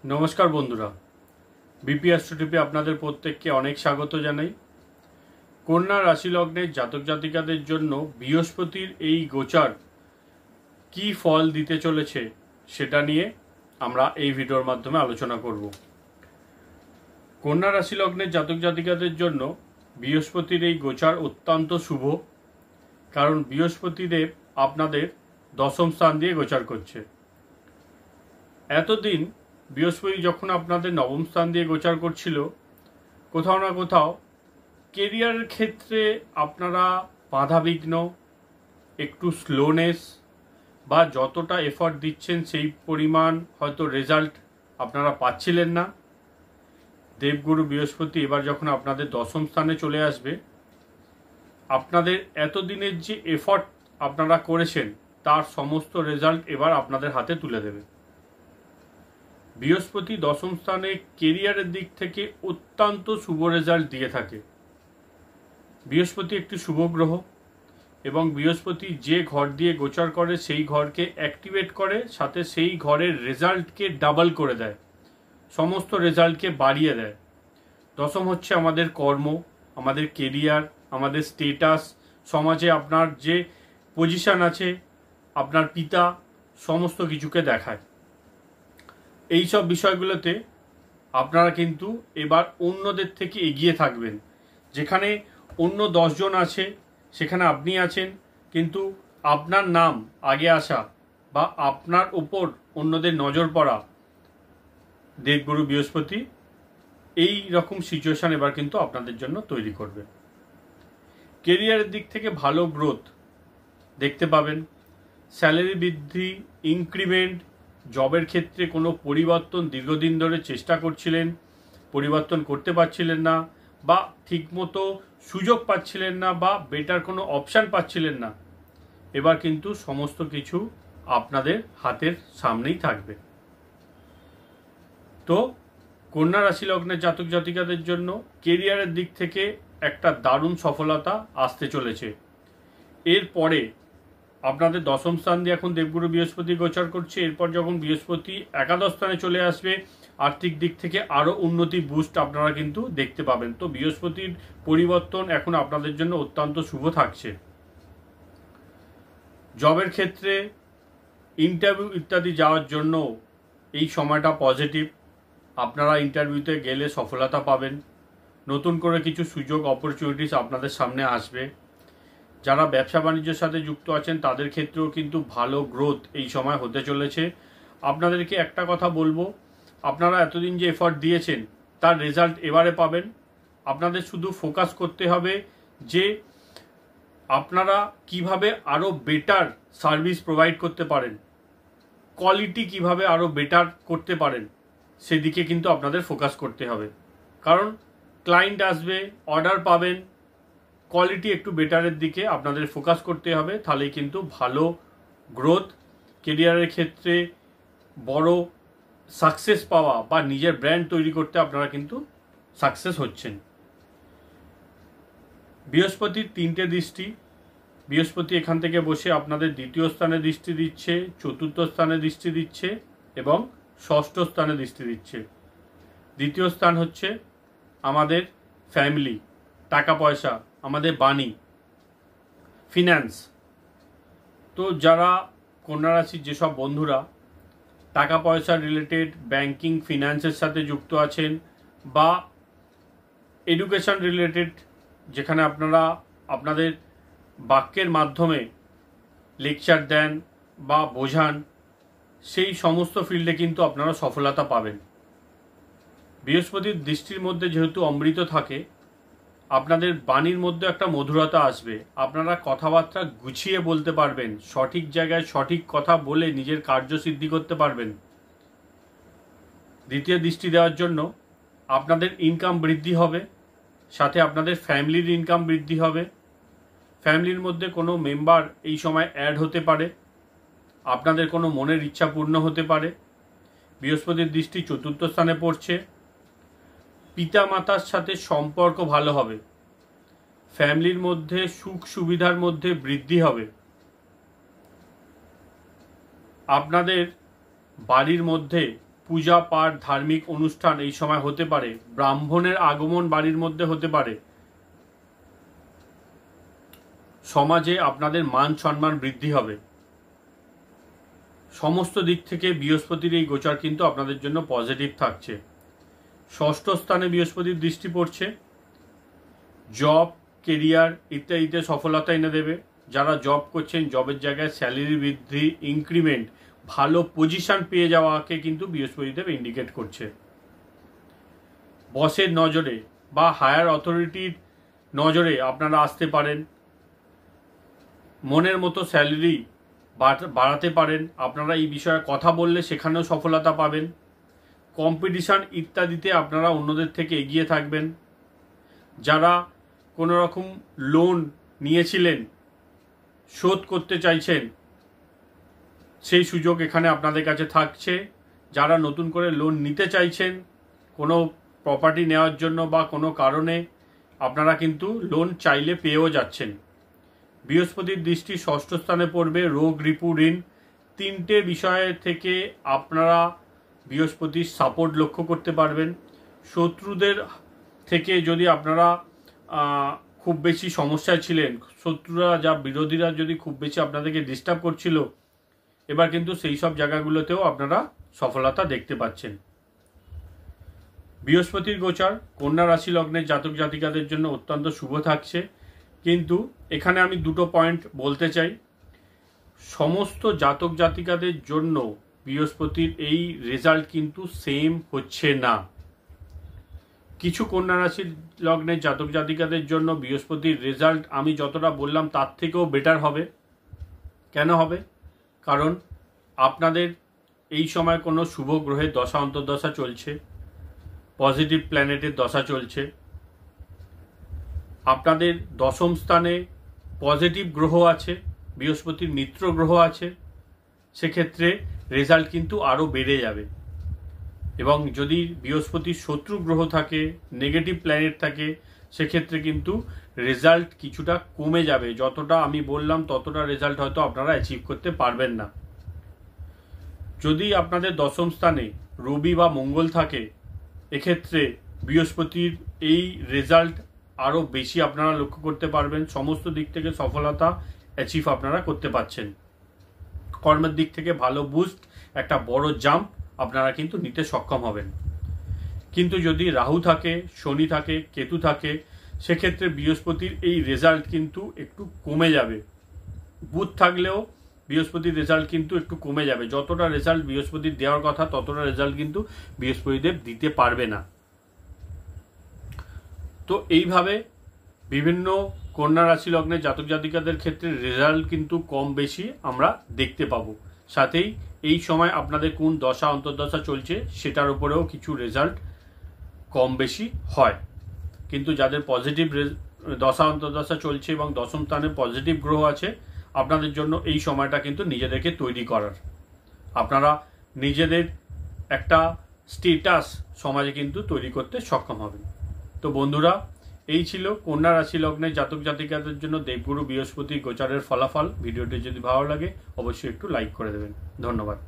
নমস্কার বন্ধুরা, বিপি অ্যাস্ট্রোটিপে আপনাদের প্রত্যেককে অনেক স্বাগত জানাই। কন্যা রাশি লগ্নের জাতক জাতিকাদের জন্য বৃহস্পতির এই গোচার কি ফল দিতে চলেছে সেটা নিয়ে আমরা এই ভিডিওর মাধ্যমে আলোচনা করব। কন্যা রাশি লগ্নের জাতক জাতিকাদের জন্য বৃহস্পতির এই গোচার অত্যন্ত শুভ, কারণ বৃহস্পতিদেব আপনাদের দশম স্থান দিয়ে গোচার করছে। এতদিন বৃহস্পতি যখন আপনাদের নবম স্থান দিয়ে গোচার করছিল, কোথাও না কোথাও কেরিয়ারের ক্ষেত্রে আপনারা বাধাবিঘ্ন, একটু স্লোনেস বা যতটা এফর্ট দিচ্ছেন সেই পরিমাণ হয়তো রেজাল্ট আপনারা পাচ্ছিলেন না। দেবগুরু বৃহস্পতি এবার যখন আপনাদের দশম স্থানে চলে আসবে, আপনাদের এতদিনের যে এফর্ট আপনারা করেছেন তার সমস্ত রেজাল্ট এবার আপনাদের হাতে তুলে দেবে। বৃহস্পতি দশম স্থানে কেরিয়ারের দিক থেকে অত্যন্ত শুভ রেজাল্ট দিয়ে থাকে। বৃহস্পতি একটি শুভ গ্রহ এবং বৃহস্পতি যে ঘর দিয়ে গোচর করে সেই ঘরকে অ্যাক্টিভেট করে, সাথে সেই ঘরের রেজাল্টকে ডাবল করে দেয়, সমস্ত রেজাল্টকে বাড়িয়ে দেয়। দশম হচ্ছে আমাদের কর্ম, আমাদের কেরিয়ার, আমাদের স্টেটাস, সমাজে আপনার যে পজিশন আছে, আপনার পিতা, সমস্ত কিছুকে দেখায়। এই সব বিষয়গুলোতে আপনারা কিন্তু এবার অন্যদের থেকে এগিয়ে থাকবেন। যেখানে অন্য 10 জন আছে সেখানে আপনি আছেন, কিন্তু আপনার নাম আগে আসা বা আপনার উপর অন্যদের নজর পড়া দেবগুরু বৃহস্পতি এই রকম সিচুয়েশন এবার কিন্তু আপনাদের জন্য তৈরি করবে। কেরিয়ারের দিক থেকে ভালো গ্রোথ দেখতে পাবেন, স্যালারি বৃদ্ধি, ইনক্রিমেন্ট, জবের ক্ষেত্রে কোনো পরিবর্তন দীর্ঘদিন ধরে চেষ্টা করছিলেন, পরিবর্তন করতে পারছিলেন না, বা ঠিকমতো সুযোগ পাচ্ছিলেন না, বা বেটার কোনো অপশান পাচ্ছিলেন না, এবার কিন্তু সমস্ত কিছু আপনাদের হাতের সামনেই থাকবে। তো কন্যা রাশি লগ্নের জাতক জাতিকাদের জন্য কেরিয়ারের দিক থেকে একটা দারুণ সফলতা আসতে চলেছে। এরপরে আপনাদের দশম স্থান দিয়ে এখন দেবগুরু বৃহস্পতি গোচর করছে। এরপর যখন বৃহস্পতি একাদশ স্থানে চলে আসবে, আর্থিক দিক থেকে আরও উন্নতি বুস্ট আপনারা কিন্তু দেখতে পাবেন। তো বৃহস্পতির পরিবর্তন এখন আপনাদের জন্য অত্যন্ত শুভ থাকছে। জবের ক্ষেত্রে ইন্টারভিউ ইত্যাদি যাওয়ার জন্য এই সময়টা পজিটিভ। আপনারা ইন্টারভিউতে গেলে সফলতা পাবেন, নতুন করে কিছু সুযোগ অপরচুনিটিস আপনাদের সামনে আসবে। যারা ব্যবসা বাণিজ্যের সাথে যুক্ত আছেন তাদের ক্ষেত্রেও কিন্তু ভালো গ্রোথ এই সময় হতে চলেছে। আপনাদেরকে একটা কথা বলবো, আপনারা এতদিন যে এফর্ট দিয়েছেন তার রেজাল্ট এবারে পাবেন। আপনাদের শুধু ফোকাস করতে হবে যে আপনারা কিভাবে আরও বেটার সার্ভিস প্রোভাইড করতে পারেন, কোয়ালিটি কিভাবে আরও বেটার করতে পারেন, সেদিকে কিন্তু আপনাদের ফোকাস করতে হবে। কারণ ক্লায়েন্ট আসবে, অর্ডার পাবেন, কোয়ালিটি একটু বেটারের দিকে আপনাদের ফোকাস করতে হবে। তাহলেই কিন্তু ভালো গ্রোথ, কেরিয়ারের ক্ষেত্রে বড় সাকসেস পাওয়া বা নিজের ব্র্যান্ড তৈরি করতে আপনারা কিন্তু সাকসেস হচ্ছেন। বৃহস্পতির 3টে দৃষ্টি, বৃহস্পতি এখান থেকে বসে আপনাদের দ্বিতীয় স্থানে দৃষ্টি দিচ্ছে, চতুর্থ স্থানে দৃষ্টি দিচ্ছে এবং ষষ্ঠ স্থানে দৃষ্টি দিচ্ছে। দ্বিতীয় স্থান হচ্ছে আমাদের ফ্যামিলি, টাকা পয়সা, আমাদের বাণী, ফিন্যান্স। তো যারা কন্যা রাশির যেসব বন্ধুরা টাকা পয়সা রিলেটেড ব্যাংকিং ফিন্যান্সের সাথে যুক্ত আছেন, বা এডুকেশন রিলেটেড, যেখানে আপনারা আপনাদের বাক্যের মাধ্যমে লেকচার দেন বা বোঝান, সেই সমস্ত ফিল্ডে কিন্তু আপনারা সফলতা পাবেন। বৃহস্পতির দৃষ্টির মধ্যে যেহেতু অমৃত থাকে, আপনাদের বাণীর মধ্যে একটা মধুরতা আসবে। আপনারা কথাবার্তা গুছিয়ে বলতে পারবেন, সঠিক জায়গায় সঠিক কথা বলে নিজের কার্যসিদ্ধি করতে পারবেন। দ্বিতীয় দৃষ্টি দেওয়ার জন্য আপনাদের ইনকাম বৃদ্ধি হবে, সাথে আপনাদের ফ্যামিলির ইনকাম বৃদ্ধি হবে। ফ্যামিলির মধ্যে কোনো মেম্বার এই সময় অ্যাড হতে পারে, আপনাদের কোনো মনের ইচ্ছা পূর্ণ হতে পারে। বৃহস্পতির দৃষ্টি চতুর্থ স্থানে পড়ছে, পিতা মাতার সাথে সম্পর্ক ভালো হবে, ফ্যামিলির মধ্যে সুখ সুবিধার মধ্যে বৃদ্ধি হবে। আপনাদের বাড়ির মধ্যে পূজা পাঠ ধার্মিক অনুষ্ঠান এই সময় হতে পারে, ব্রাহ্মণের আগমন বাড়ির মধ্যে হতে পারে, সমাজে আপনাদের মান সম্মান বৃদ্ধি হবে। সমস্ত দিক থেকে বৃহস্পতির এই গোচর কিন্তু আপনাদের জন্য পজিটিভ থাকছে। ষষ্ঠ স্থানে বৃহস্পতির দৃষ্টি পড়ছে, জব কেরিয়ার ইত্যাদিতে সফলতা এনে দেবে। যারা জব করছেন জবের জায়গায় স্যালারি বৃদ্ধি, ইনক্রিমেন্ট, ভালো পজিশন পেয়ে যাওয়াকে কিন্তু বৃহস্পতিদেব ইন্ডিকেট করছে। বসের নজরে বা হায়ার অথরিটির নজরে আপনারা আসতে পারেন, মনের মতো স্যালারি বাড়াতে পারেন। আপনারা এই বিষয়ে কথা বললে সেখানেও সফলতা পাবেন। কম্পিটিশন ইত্যাদিতে আপনারা অন্যদের থেকে এগিয়ে থাকবেন। যারা কোনো রকম লোন নিয়েছিলেন, শোধ করতে চাইছেন, সেই সুযোগ এখানে আপনাদের কাছে থাকছে। যারা নতুন করে লোন নিতে চাইছেন কোনো প্রপার্টি নেওয়ার জন্য বা কোনো কারণে, আপনারা কিন্তু লোন চাইলে পেয়েও যাচ্ছেন। বৃহস্পতির দৃষ্টি ষষ্ঠ স্থানে পড়বে, রোগ রিপু ঋণ তিনটে বিষয় থেকে আপনারা বৃহস্পতির সাপোর্ট লক্ষ্য করতে পারবেন। শত্রুদের থেকে যদি আপনারা খুব বেশি সমস্যায় ছিলেন, শত্রুরা যা বিরোধীরা যদি খুব বেশি আপনাদেরকে ডিস্টার্ব করছিল, এবার কিন্তু সেই সব জায়গাগুলোতেও আপনারা সফলতা দেখতে পাচ্ছেন। বৃহস্পতির গোচর কন্যা রাশি লগ্নের জাতক জাতিকাদের জন্য অত্যন্ত শুভ থাকছে। কিন্তু এখানে আমি দুটো পয়েন্ট বলতে চাই। সমস্ত জাতক জাতিকাদের জন্য বৃহস্পতির এই রেজাল্ট কিন্তু সেম হচ্ছে না। কিছু কন্যা রাশির লগ্নের জাতক জাতিকাদের জন্য বৃহস্পতির রেজাল্ট আমি যতটা বললাম তার থেকেও বেটার হবে। কেন হবে? কারণ আপনাদের এই সময় কোনো শুভ গ্রহের দশা অন্তর্দশা চলছে, পজিটিভ প্ল্যানেটের দশা চলছে। আপনাদের দশম স্থানে পজিটিভ গ্রহ আছে, বৃহস্পতির মিত্র গ্রহ আছে, সেক্ষেত্রে রেজাল্ট কিন্তু আরও বেড়ে যাবে। এবং যদি বৃহস্পতির শত্রু গ্রহ থাকে, নেগেটিভ প্ল্যানেট থাকে, সেক্ষেত্রে কিন্তু রেজাল্ট কিছুটা কমে যাবে। যতটা আমি বললাম ততটা রেজাল্ট হয়তো আপনারা অ্যাচিভ করতে পারবেন না। যদি আপনাদের দশম স্থানে রবি বা মঙ্গল থাকে, এক্ষেত্রে বৃহস্পতির এই রেজাল্ট আরও বেশি আপনারা লক্ষ্য করতে পারবেন। সমস্ত দিক থেকে সফলতা অ্যাচিভ আপনারা করতে পারছেন। কর্মের দিক থেকে ভালো বুস্ট, একটা বড় জাম্প আপনারা কিন্তু নিতে সক্ষম হবেন। কিন্তু যদি রাহু থাকে, শনি থাকে, কেতু থাকে, সেক্ষেত্রে বৃহস্পতির এই রেজাল্ট কিন্তু একটু কমে যাবে। বুধ থাকলেও বৃহস্পতির রেজাল্ট কিন্তু একটু কমে যাবে। যতটা রেজাল্ট বৃহস্পতির দেওয়ার কথা ততটা রেজাল্ট কিন্তু বৃহস্পতিদেব দিতে পারবে না। তো এইভাবে বিভিন্ন কন্যা রাশি লগ্নের জাতক জাতিকাদের ক্ষেত্রে রেজাল্ট কিন্তু কম বেশি আমরা দেখতে পাবো। সাথেই এই সময় আপনাদের কোন দশা অন্তর্দশা চলছে সেটার উপরেও কিছু রেজাল্ট কম বেশি হয়। কিন্তু যাদের পজিটিভ দশা অন্তর্দশা চলছে এবং দশম স্থানে পজিটিভ গ্রহ আছে, আপনাদের জন্য এই সময়টা কিন্তু নিজেদেরকে তৈরি করার, আপনারা নিজেদের একটা স্টেটাস সমাজে কিন্তু তৈরি করতে সক্ষম হবেন। তো বন্ধুরা, এই ছিল কন্যা রাশি লগ্নের জাতক জাতিকাদের জন্য দেবগুরু বৃহস্পতি গোচারের ফলাফল। ভিডিওটি যদি ভালো লাগে অবশ্যই একটু লাইক করে দেবেন। ধন্যবাদ।